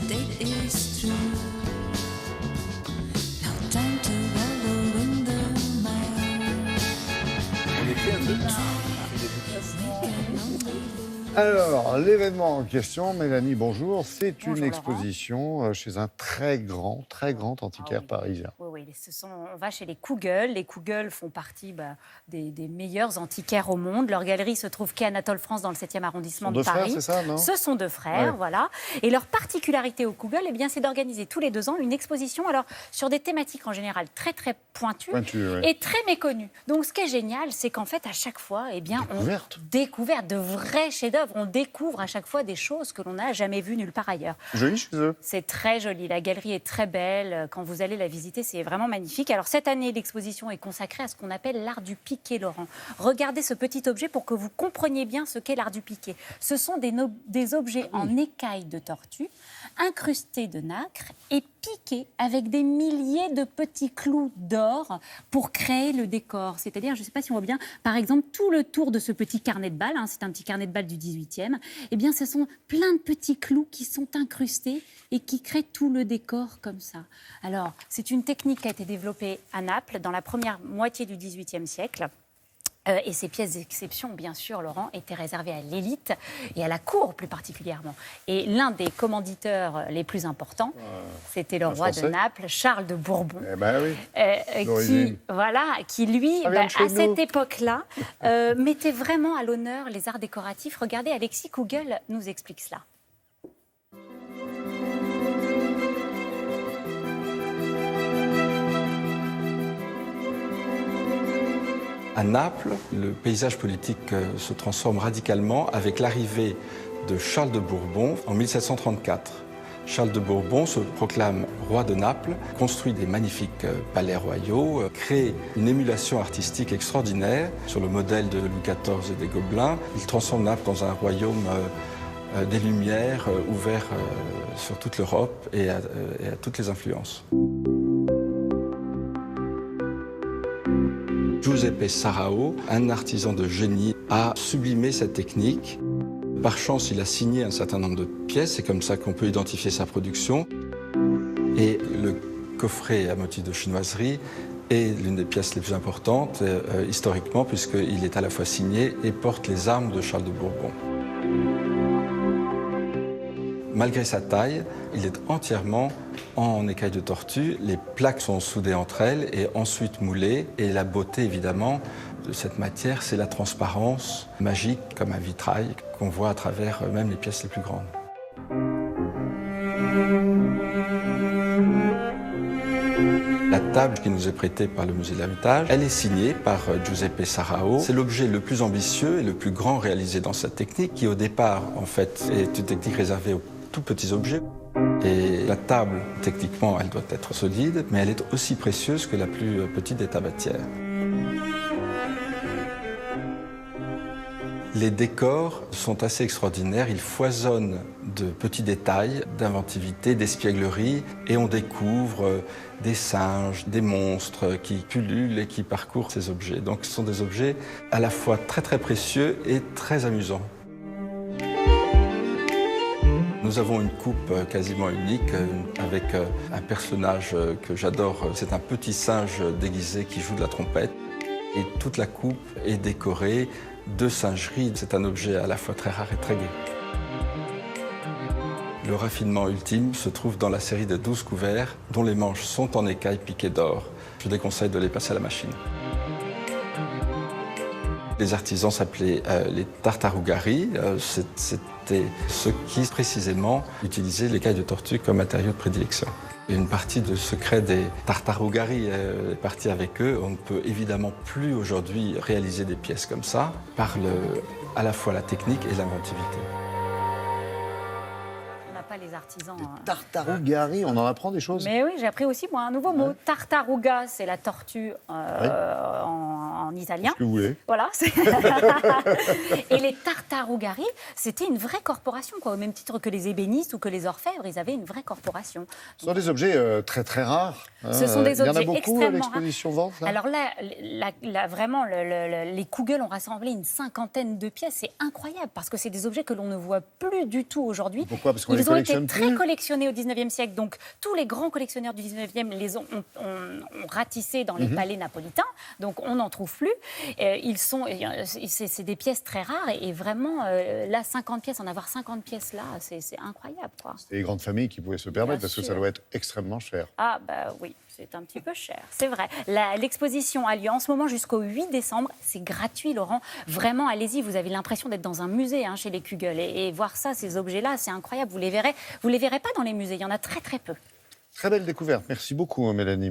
date is true. No time to wallow in the mire. On est fiers de ça. Alors, l'événement en question, Mélanie, bonjour, c'est Bonjour, une exposition chez un très grand antiquaire parisien. Oui, on va chez les Kugel. Les Kugel font partie des meilleurs antiquaires au monde. Leur galerie se trouve quai Anatole France dans le 7e arrondissement de Paris. Deux frères, c'est ça, non? Ce sont deux frères, Ouais. voilà. Et leur particularité aux Kugel, c'est d'organiser tous les 2 ans une exposition sur des thématiques en général très très pointues Ouais. et très méconnues. Donc ce qui est génial, c'est qu'en fait à chaque fois, Découverte. on découvre de vrais chefs-d'œuvre. On découvre à chaque fois des choses que l'on n'a jamais vues nulle part ailleurs. Joli chez eux. C'est très joli. La galerie est très belle. Quand vous allez la visiter, c'est vraiment magnifique. Alors, cette année, l'exposition est consacrée à ce qu'on appelle l'art du piqué, Laurent. Regardez ce petit objet pour que vous compreniez bien ce qu'est l'art du piqué. Ce sont des objets en écailles de tortue, incrustés de nacre et piqués avec des milliers de petits clous d'or pour créer le décor. C'est-à-dire, je ne sais pas si on voit bien, par exemple, tout le tour de ce petit carnet de balles, c'est un petit carnet de balles du 18e, ce sont plein de petits clous qui sont incrustés et qui créent tout le décor comme ça. Alors, c'est une technique qui a été développée à Naples dans la première moitié du XVIIIe siècle. Et ces pièces d'exception, bien sûr, Laurent, étaient réservées à l'élite et à la cour plus particulièrement. Et l'un des commanditeurs les plus importants, c'était le roi de Naples, Charles de Bourbon, qui lui, à cette époque-là, mettait vraiment à l'honneur les arts décoratifs. Regardez, Alexis Kugel nous explique cela. À Naples, le paysage politique se transforme radicalement avec l'arrivée de Charles de Bourbon en 1734. Charles de Bourbon se proclame roi de Naples, construit des magnifiques palais royaux, crée une émulation artistique extraordinaire sur le modèle de Louis XIV et des Gobelins. Il transforme Naples dans un royaume des Lumières, ouvert sur toute l'Europe et à toutes les influences. Giuseppe Sarao, un artisan de génie, a sublimé cette technique. Par chance, il a signé un certain nombre de pièces, c'est comme ça qu'on peut identifier sa production. Et le coffret à motif de chinoiserie est l'une des pièces les plus importantes historiquement, puisqu'il est à la fois signé et porte les armes de Charles de Bourbon. Malgré sa taille, il est entièrement en écailles de tortue. Les plaques sont soudées entre elles et ensuite moulées. Et la beauté, évidemment, de cette matière, c'est la transparence magique, comme un vitrail, qu'on voit à travers même les pièces les plus grandes. La table qui nous est prêtée par le musée de l'Ermitage, elle est signée par Giuseppe Sarao. C'est l'objet le plus ambitieux et le plus grand réalisé dans cette technique, qui au départ, en fait, est une technique réservée aux tout petits objets. Et la table, techniquement, elle doit être solide, mais elle est aussi précieuse que la plus petite des tabatières. Les décors sont assez extraordinaires, ils foisonnent de petits détails, d'inventivité, d'espièglerie, et on découvre des singes, des monstres qui pullulent et qui parcourent ces objets. Donc ce sont des objets à la fois très très précieux et très amusants. Nous avons une coupe quasiment unique avec un personnage que j'adore. C'est un petit singe déguisé qui joue de la trompette. Et toute la coupe est décorée de singerie. C'est un objet à la fois très rare et très gai. Le raffinement ultime se trouve dans la série de 12 couverts dont les manches sont en écailles piquées d'or. Je déconseille de les passer à la machine. Les artisans s'appelaient les Tartarugarii. C'était ceux qui, précisément, utilisaient l'écaille de tortue comme matériau de prédilection. Et une partie du secret des Tartarugarii est partie avec eux. On ne peut évidemment plus aujourd'hui réaliser des pièces comme ça par à la fois la technique et l'inventivité. Les artisans. Tartarugarii, on en apprend des choses. Mais oui, j'ai appris aussi, moi, un nouveau mot. Tartaruga, c'est la tortue en en italien. Ce que vous voulez. Voilà. Et les Tartarugaries, c'était une vraie corporation, quoi. Au même titre que les ébénistes ou que les orfèvres, ils avaient une vraie corporation. Ce sont des objets très très rares. Ce sont des Il y en a objets beaucoup à extrêmement l'exposition vente là. Alors là, vraiment, les Kugel ont rassemblé une 50aine de pièces. C'est incroyable parce que c'est des objets que l'on ne voit plus du tout aujourd'hui. Pourquoi? Parce qu'on les Ils ont été collectionne très plus. collectionnés au 19e siècle. Donc tous les grands collectionneurs du 19e les ont ratissés dans les palais napolitains. Donc on n'en trouve plus. C'est des pièces très rares et vraiment, là, 50 pièces, en avoir 50 pièces là, c'est incroyable, quoi. C'est les grandes familles qui pouvaient se permettre Bien parce que ça sûr. doit être extrêmement cher. Ah bah oui, c'est un petit peu cher, c'est vrai. L'exposition a lieu en ce moment jusqu'au 8 décembre. C'est gratuit, Laurent. Vraiment, allez-y, vous avez l'impression d'être dans un musée chez les Kugel. Et voir ça, ces objets-là, c'est incroyable. Vous les verrez pas dans les musées, il y en a très très peu. Très belle découverte. Merci beaucoup, Mélanie.